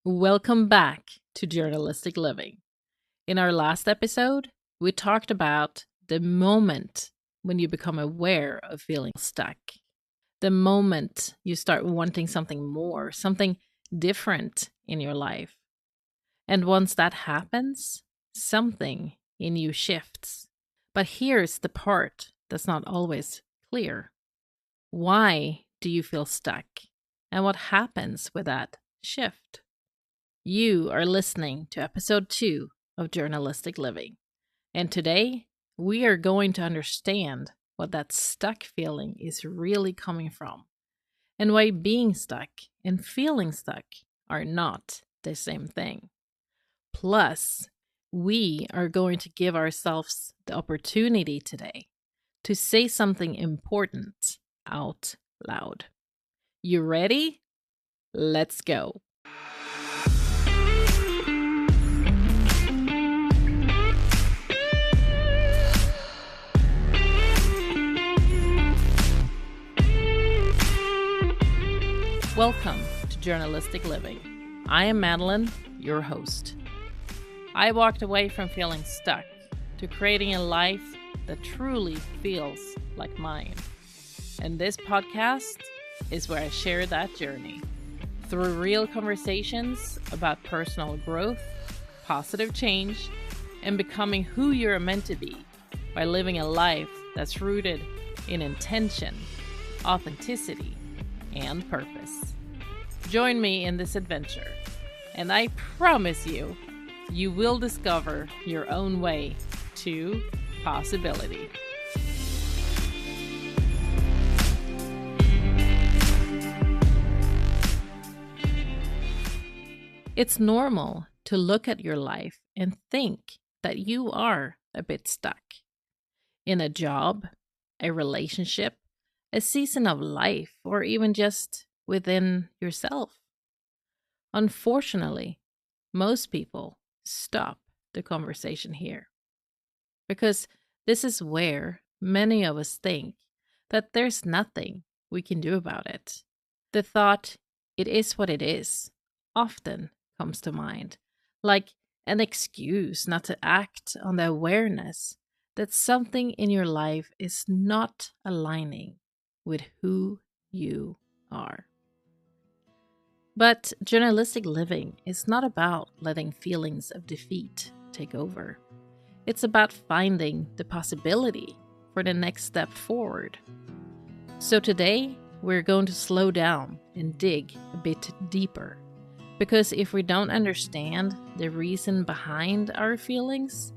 Welcome back to Journalistic Living. In our last episode, we talked about the moment when you become aware of feeling stuck. The moment you start wanting something more, something different in your life. And once that happens, something in you shifts. But here's the part that's not always clear. Why do you feel stuck? And what happens with that shift? You are listening to episode 2 of Journalistic Living. And today, we are going to understand what that stuck feeling is really coming from, and why being stuck and feeling stuck are not the same thing. Plus, we are going to give ourselves the opportunity today to say something important out loud. You ready? Let's go. Welcome to Journalistic Living. I am Madeline, your host. I walked away from feeling stuck to creating a life that truly feels like mine. And this podcast is where I share that journey through real conversations about personal growth, positive change, and becoming who you're meant to be by living a life that's rooted in intention, authenticity, and purpose. Join me in this adventure, and I promise you, you will discover your own way to possibility. It's normal to look at your life and think that you are a bit stuck in a job, a relationship, a season of life, or even just within yourself. Unfortunately, most people stop the conversation here because this is where many of us think that there's nothing we can do about it. The thought, it is what it is, often comes to mind, like an excuse not to act on the awareness that something in your life is not aligning with who you are. But journalistic living is not about letting feelings of defeat take over. It's about finding the possibility for the next step forward. So today, we're going to slow down and dig a bit deeper. Because if we don't understand the reason behind our feelings,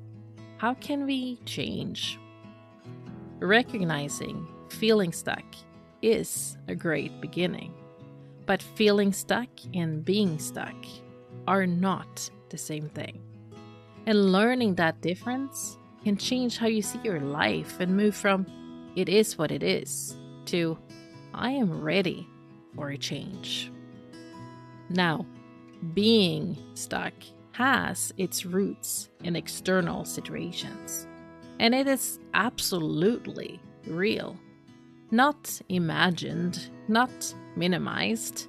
how can we change? Recognizing feeling stuck is a great beginning. But feeling stuck and being stuck are not the same thing. And learning that difference can change how you see your life and move from it is what it is to I am ready for a change. Now, being stuck has its roots in external situations, and it is absolutely real. Not imagined, not minimized,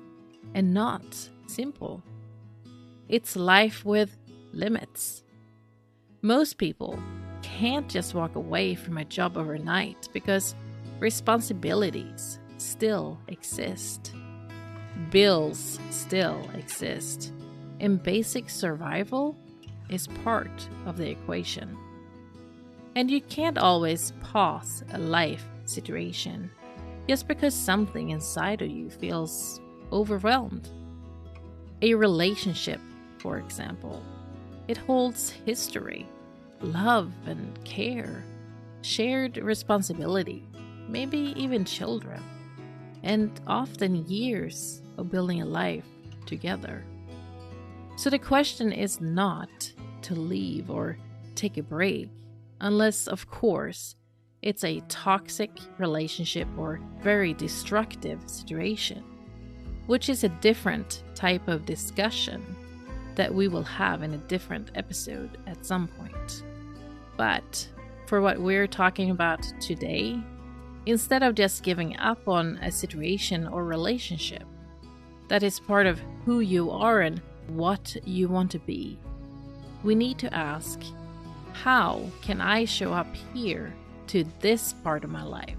and not simple. It's life with limits. Most people can't just walk away from a job overnight because responsibilities still exist. Bills still exist, and basic survival is part of the equation. And you can't always pause a life situation just because something inside of you feels overwhelmed. A relationship, for example, it holds history, love and care, shared responsibility, maybe even children, and often years of building a life together. So the question is not to leave or take a break, unless, of course, it's a toxic relationship or very destructive situation, which is a different type of discussion that we will have in a different episode at some point. But for what we're talking about today, instead of just giving up on a situation or relationship that is part of who you are and what you want to be, we need to ask, how can I show up here to this part of my life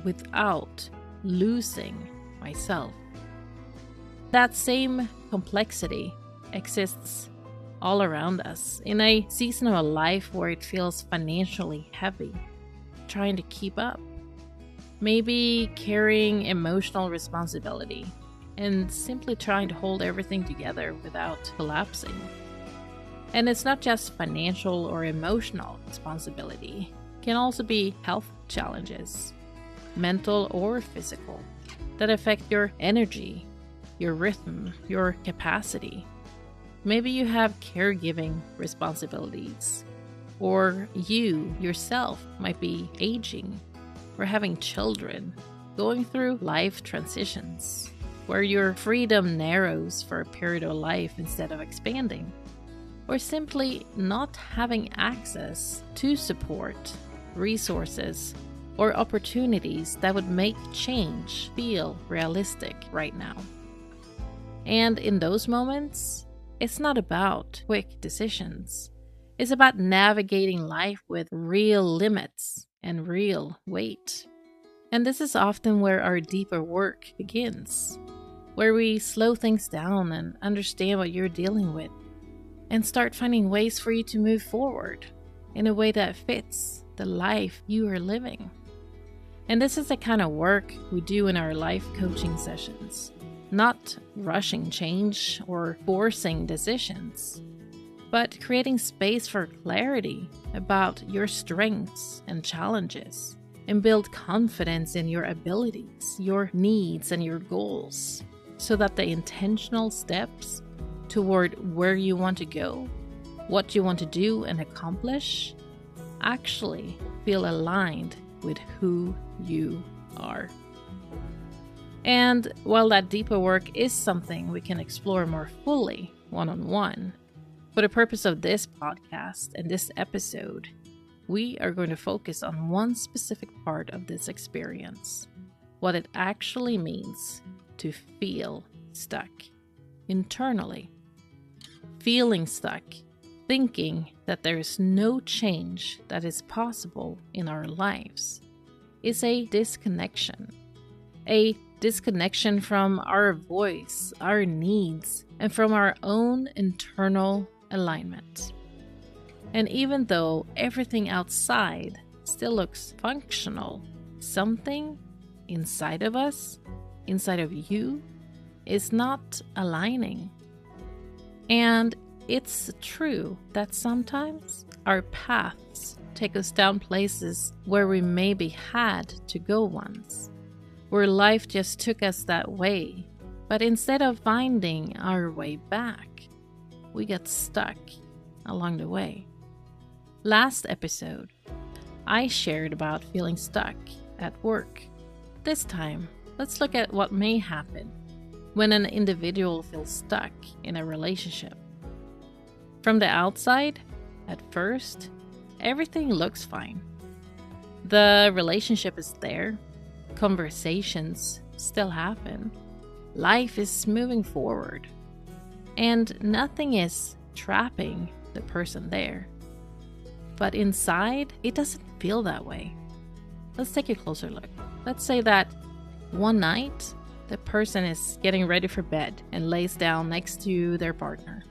without losing myself? That same complexity exists all around us in a season of a life where it feels financially heavy, trying to keep up. Maybe carrying emotional responsibility and simply trying to hold everything together without collapsing. And it's not just financial or emotional responsibility. It can also be health challenges, mental or physical, that affect your energy, your rhythm, your capacity. Maybe you have caregiving responsibilities, or you yourself might be aging or having children, going through life transitions, where your freedom narrows for a period of life instead of expanding, or simply not having access to support, resources, or opportunities that would make change feel realistic right now. And in those moments, it's not about quick decisions. It's about navigating life with real limits and real weight. And this is often where our deeper work begins, where we slow things down and understand what you're dealing with, and start finding ways for you to move forward in a way that fits the life you are living. And this is the kind of work we do in our life coaching sessions. Not rushing change or forcing decisions, but creating space for clarity about your strengths and challenges, and build confidence in your abilities, your needs, and your goals, so that the intentional steps toward where you want to go, what you want to do and accomplish, actually feel aligned with who you are. And while that deeper work is something we can explore more fully one-on-one, for the purpose of this podcast and this episode, we are going to focus on one specific part of this experience, what it actually means to feel stuck internally. Feeling stuck, thinking that there is no change that is possible in our lives, is a disconnection. A disconnection from our voice, our needs, and from our own internal alignment. And even though everything outside still looks functional, something inside of us, inside of you, is not aligning. And it's true that sometimes our paths take us down places where we maybe had to go once, where life just took us that way, but instead of finding our way back, we get stuck along the way. Last episode, I shared about feeling stuck at work. This time, let's look at what may happen when an individual feels stuck in a relationship. From the outside, at first, everything looks fine. The relationship is there. Conversations still happen. Life is moving forward. And nothing is trapping the person there. But inside, it doesn't feel that way. Let's take a closer look. Let's say that one night, the person is getting ready for bed and lays down next to their partner.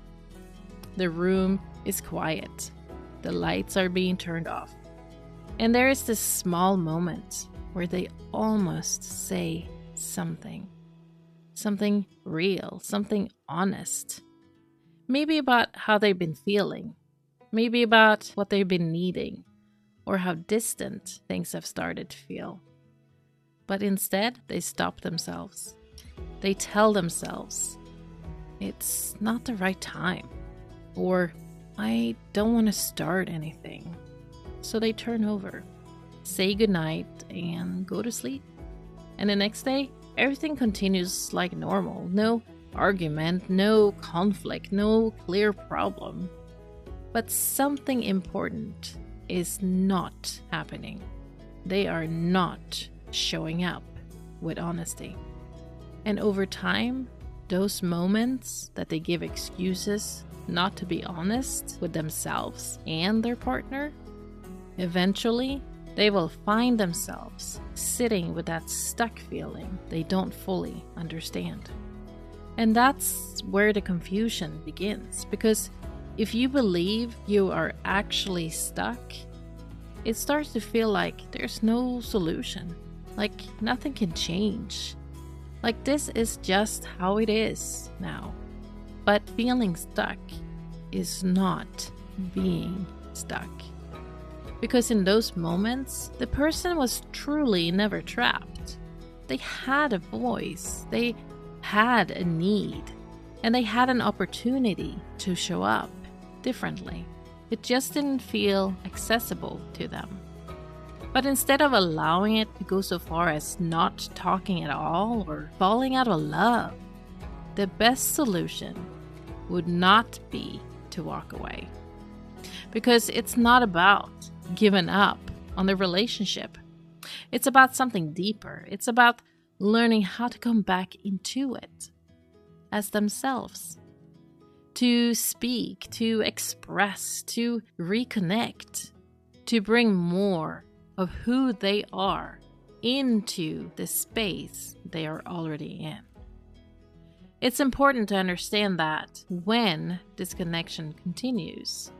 The room is quiet. The lights are being turned off. And there is this small moment where they almost say something. Something real, something honest. Maybe about how they've been feeling. Maybe about what they've been needing. Or how distant things have started to feel. But instead, they stop themselves. They tell themselves, it's not the right time. Or, I don't want to start anything. So they turn over, say goodnight, and go to sleep. And the next day, everything continues like normal. No argument, no conflict, no clear problem. But something important is not happening. They are not showing up with honesty. And over time, those moments that they give excuses not to be honest with themselves and their partner, eventually they will find themselves sitting with that stuck feeling they don't fully understand. And that's where the confusion begins, because if you believe you are actually stuck, it starts to feel like there's no solution, like nothing can change, like this is just how it is now. But feeling stuck is not being stuck. Because in those moments, the person was truly never trapped. They had a voice, they had a need, and they had an opportunity to show up differently. It just didn't feel accessible to them. But instead of allowing it to go so far as not talking at all or falling out of love, the best solution would not be to walk away. Because it's not about giving up on the relationship. It's about something deeper. It's about learning how to come back into it as themselves. To speak, to express, to reconnect, to bring more of who they are into the space they are already in. It's important to understand that when disconnection continues,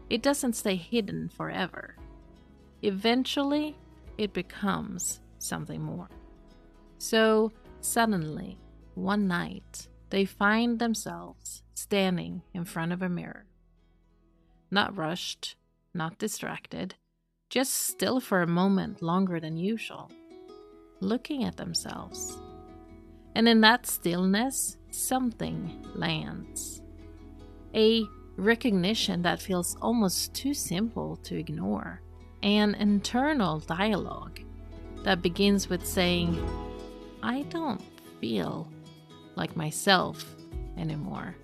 it doesn't stay hidden forever. Eventually, it becomes something more. So suddenly, one night, they find themselves standing in front of a mirror. Not rushed, not distracted, just still for a moment longer than usual, looking at themselves. And in that stillness, something lands. A recognition that feels almost too simple to ignore. An internal dialogue that begins with saying, I don't feel like myself anymore.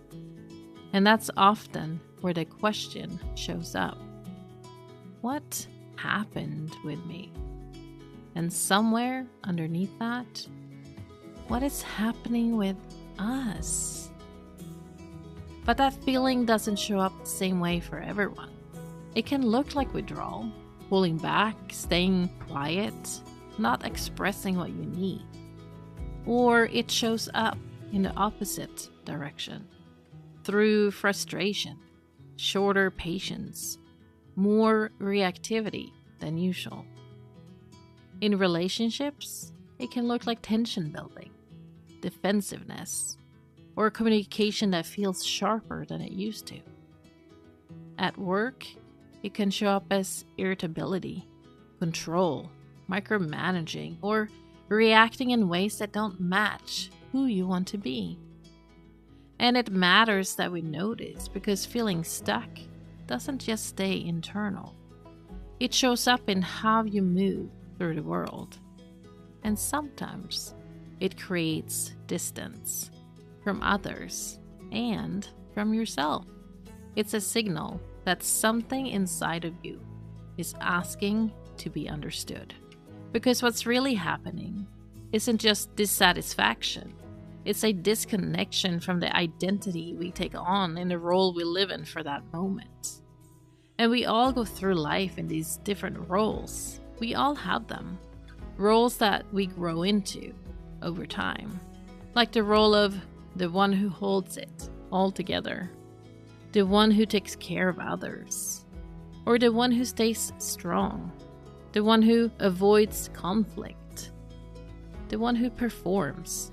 And that's often where the question shows up. What happened with me? And somewhere underneath that, what is happening with us? But that feeling doesn't show up the same way for everyone. It can look like withdrawal, pulling back, staying quiet, not expressing what you need. Or it shows up in the opposite direction, through frustration, shorter patience, more reactivity than usual. In relationships, it can look like tension building, defensiveness, or communication that feels sharper than it used to. At work, it can show up as irritability, control, micromanaging, or reacting in ways that don't match who you want to be. And it matters that we notice, because feeling stuck doesn't just stay internal. It shows up in how you move through the world. And sometimes it creates distance from others and from yourself. It's a signal that something inside of you is asking to be understood. Because what's really happening isn't just dissatisfaction. It's a disconnection from the identity we take on in the role we live in for that moment. And we all go through life in these different roles. We all have them. Roles that we grow into over time. Like the role of the one who holds it all together. The one who takes care of others. Or the one who stays strong. The one who avoids conflict. The one who performs.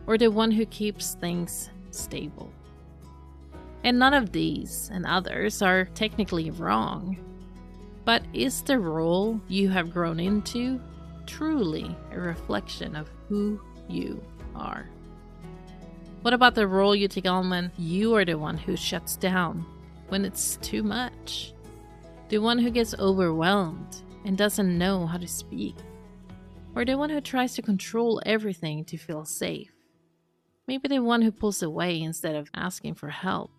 Or the one who keeps things stable. And none of these and others are technically wrong. But is the role you have grown into truly a reflection of who you are? What about the role you take on when you are the one who shuts down when it's too much? The one who gets overwhelmed and doesn't know how to speak? Or the one who tries to control everything to feel safe? Maybe the one who pulls away instead of asking for help?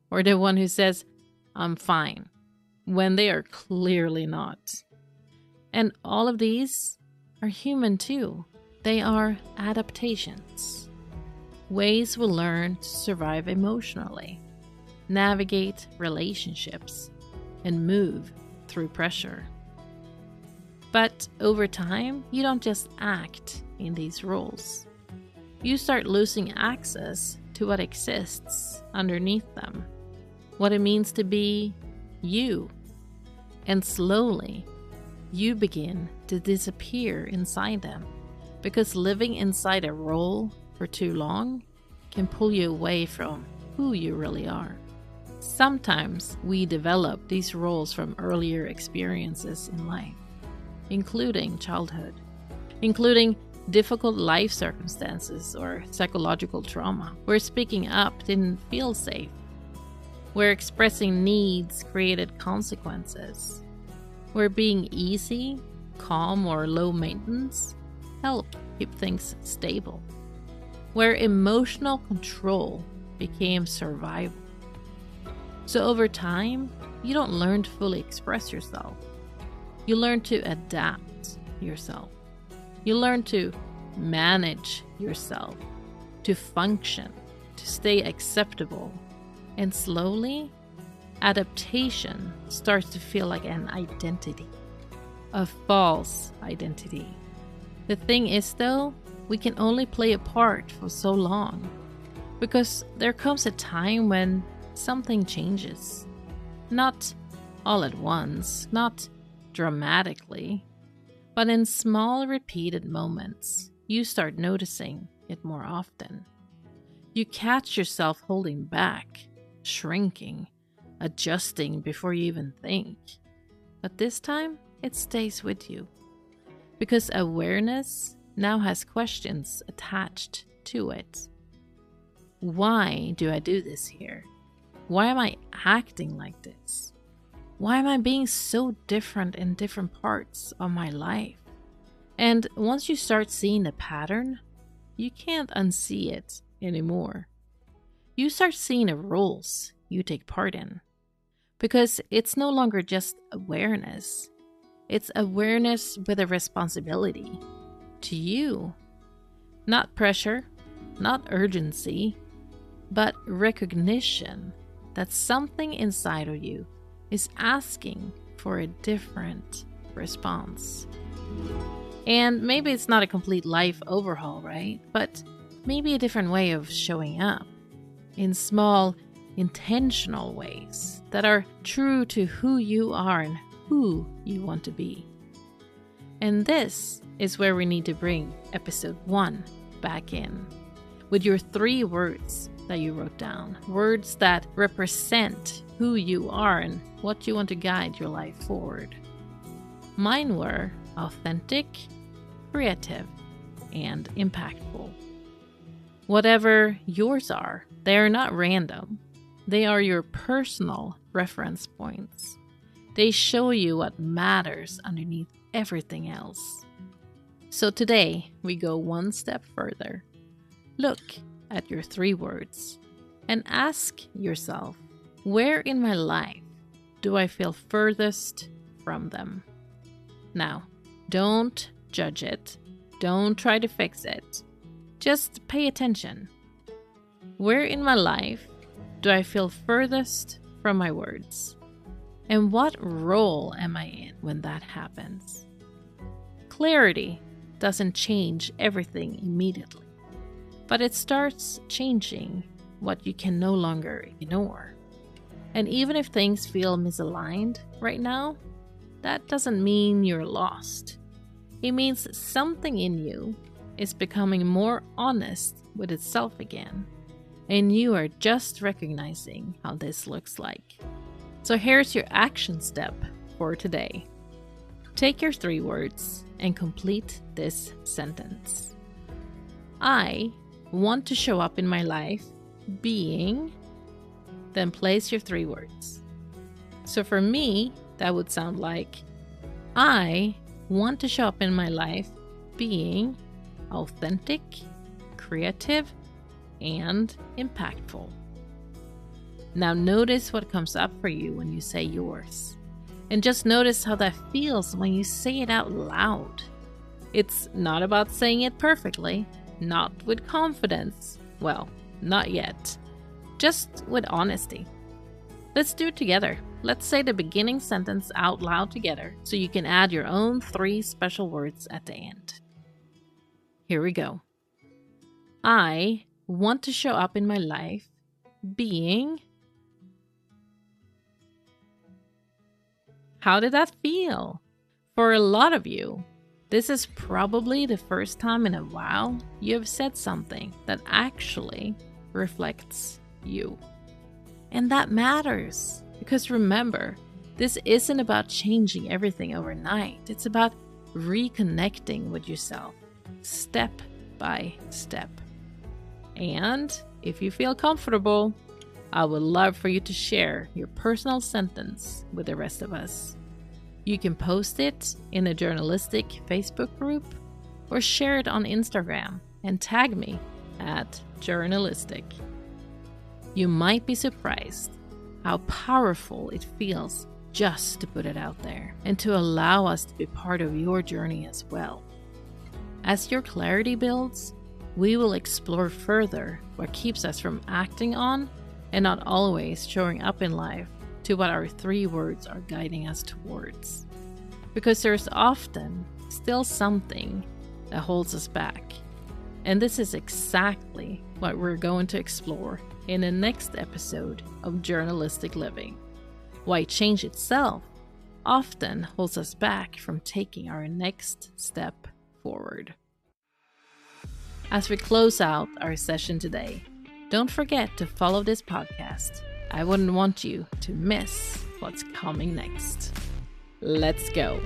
Or the one who says, I'm fine, when they are clearly not? And all of these are human too. They are adaptations. ways we learn to survive emotionally, navigate relationships, and move through pressure. But over time, you don't just act in these roles. You start losing access to what exists underneath them, what it means to be you. And slowly, you begin to disappear inside them, because living inside a role for too long can pull you away from who you really are. Sometimes we develop these roles from earlier experiences in life, including childhood, including difficult life circumstances or psychological trauma, where speaking up didn't feel safe, where expressing needs created consequences, where being easy, calm, or low maintenance helped keep things stable, where emotional control became survival. So over time, you don't learn to fully express yourself. You learn to adapt yourself. You learn to manage yourself, to function, to stay acceptable. And slowly, adaptation starts to feel like an identity, a false identity. The thing is, though, we can only play a part for so long, because there comes a time when something changes. Not all at once, not dramatically, but in small repeated moments, you start noticing it more often. You catch yourself holding back, shrinking, adjusting before you even think. But this time, it stays with you, because awareness now has questions attached to it. Why do I do this here? Why am I acting like this? Why am I being so different in different parts of my life? And once you start seeing the pattern, you can't unsee it anymore. You start seeing the roles you take part in, because it's no longer just awareness. It's awareness with a responsibility to you. Not pressure, not urgency, but recognition that something inside of you is asking for a different response. And maybe it's not a complete life overhaul, right? But maybe a different way of showing up in small, intentional ways that are true to who you are and who you want to be. And this is where we need to bring episode 1 back in, with your 3 words that you wrote down, words that represent who you are and what you want to guide your life forward. Mine were authentic, creative, and impactful. Whatever yours are, they are not random. They are your personal reference points. They show you what matters underneath everything else. So today, we go one step further. Look at your 3 words and ask yourself, where in my life do I feel furthest from them? Now, don't judge it. Don't try to fix it. Just pay attention. Where in my life do I feel furthest from my words? And what role am I in when that happens? Clarity doesn't change everything immediately, but it starts changing what you can no longer ignore. And even if things feel misaligned right now, that doesn't mean you're lost. It means something in you is becoming more honest with itself again, and you are just recognizing how this looks like. So here's your action step for today. Take your 3 words and complete this sentence. I want to show up in my life being, then place your 3 words. So for me, that would sound like, I want to show up in my life being authentic, creative, and impactful. Now notice what comes up for you when you say yours. And just notice how that feels when you say it out loud. It's not about saying it perfectly, not with confidence, Well, not yet. Just with honesty. Let's do it together. Let's say the beginning sentence out loud together so you can add your own 3 special words at the end. Here we go. I want to show up in my life being... How did that feel? For a lot of you, this is probably the first time in a while you have said something that actually reflects you. And that matters, because remember, this isn't about changing everything overnight. It's about reconnecting with yourself, step by step. And if you feel comfortable, I would love for you to share your personal sentence with the rest of us. You can post it in a Journeylistic Facebook group or share it on Instagram and tag me at Journeylistic. You might be surprised how powerful it feels just to put it out there and to allow us to be part of your journey as well. As your clarity builds, we will explore further what keeps us from acting on and not always showing up in life to what our 3 words are guiding us towards. Because there's often still something that holds us back. And this is exactly what we're going to explore in the next episode of Journeylistic Living. Why change itself often holds us back from taking our next step forward. As we close out our session today, don't forget to follow this podcast. I wouldn't want you to miss what's coming next. Let's go.